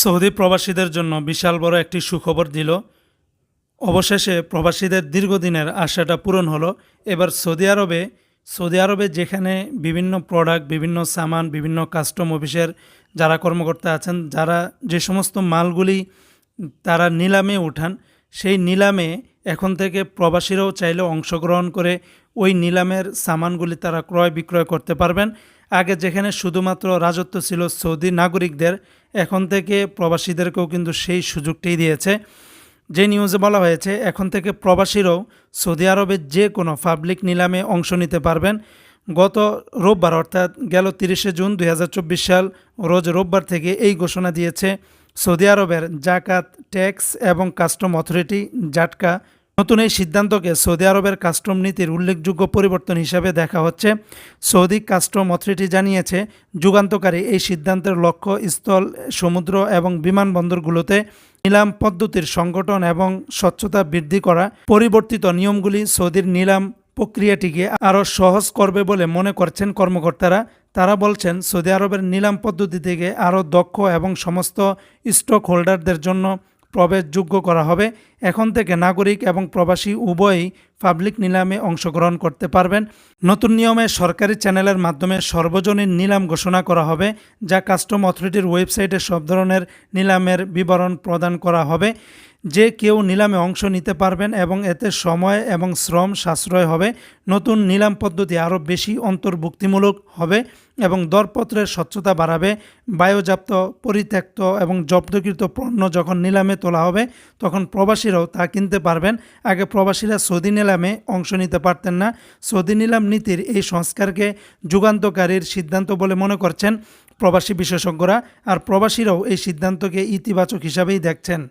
Saudi প্রবাসীদের জন্য বিশাল বড় একটি সুখবর দিল। অবশেষে প্রবাসীদের দীর্ঘদিনের আশাটা পূরণ হলো। এবার সৌদি আরবে যেখানে বিভিন্ন প্রোডাক্ট, বিভিন্ন সামান, বিভিন্ন কাস্টম অফিসের যারা কর্মকর্তা আছেন, যারা যে সমস্ত মালগুলি তারা নিলামে উঠান, সেই নিলামে এখন থেকে প্রবাসীরাও চাইলে অংশগ্রহণ করে ওই নিলামের সামানগুলি তারা ক্রয় বিক্রয় করতে পারবেন। আগে যেখানে শুধুমাত্র রাজত্ব ছিল সৌদি নাগরিকদের, এখন থেকে প্রবাসীদেরকেও কিন্তু সেই সুযোগটাই দিয়েছে। যে নিউজে বলা হয়েছে এখন থেকে প্রবাসীরাও সৌদি আরবের যে কোনো পাবলিক নিলামে অংশ নিতে পারবেন। গত রোববার অর্থাৎ গেল 30শে জুন 2024 সাল রোজ রোববার থেকে এই ঘোষণা দিয়েছে সৌদি আরবের জাকাত, ট্যাক্স এবং কাস্টম অথরিটি জাটকা। নতুন এই সিদ্ধান্তকে সৌদি আরবের কাস্টম নীতির উল্লেখযোগ্য পরিবর্তন হিসাবে দেখা হচ্ছে। সৌদি কাস্টম অথরিটি জানিয়েছে, যুগান্তকারী এই সিদ্ধান্তের লক্ষ্য স্থল, সমুদ্র এবং বিমানবন্দরগুলোতে নিলাম পদ্ধতির সংগঠন এবং স্বচ্ছতা বৃদ্ধি করা। পরিবর্তিত নিয়মগুলি সৌদির নিলাম প্রক্রিয়াটিকে আরও সহজ করবে বলে মনে করছেন কর্মকর্তারা। তারা বলছেন, সৌদি আরবের নিলাম পদ্ধতি থেকে আরও দক্ষ এবং সমস্ত স্টক হোল্ডারদের জন্য প্রবেশযোগ্য করা হবে। এখন থেকে নাগরিক এবং প্রবাসী উভয়ই পাবলিক নিলামে অংশগ্রহণ করতে পারবেন। নতুন নিয়মে সরকারি চ্যানেলের মাধ্যমে সর্বজনীন নিলাম ঘোষণা করা হবে, যা কাস্টম অথরিটির ওয়েবসাইটে সব ধরনের নিলামের বিবরণ প্রদান করা হবে। যে কেউ নিলামে অংশ নিতে পারবেন এবং এতে সময় এবং শ্রম সাশ্রয় হবে। নতুন নিলাম পদ্ধতি আরও বেশি অন্তর্ভুক্তিমূলক হবে এবং দরপত্রের স্বচ্ছতা বাড়াবে। বায়োজাপ্ত, পরিত্যক্ত এবং জব্দকৃত পণ্য যখন নিলামে তোলা হবে, তখন প্রবাসীরাও তা কিনতে পারবেন। আগে প্রবাসীরা সৌদি নিলামে অংশ নিতে পারতেন না। সৌদি নিলাম নীতির এই সংস্কারকে যুগান্তকারীর সিদ্ধান্ত বলে মনে করছেন প্রবাসী বিশেষজ্ঞরা, আর প্রবাসীরাও এই সিদ্ধান্তকে ইতিবাচক হিসাবেই দেখছেন।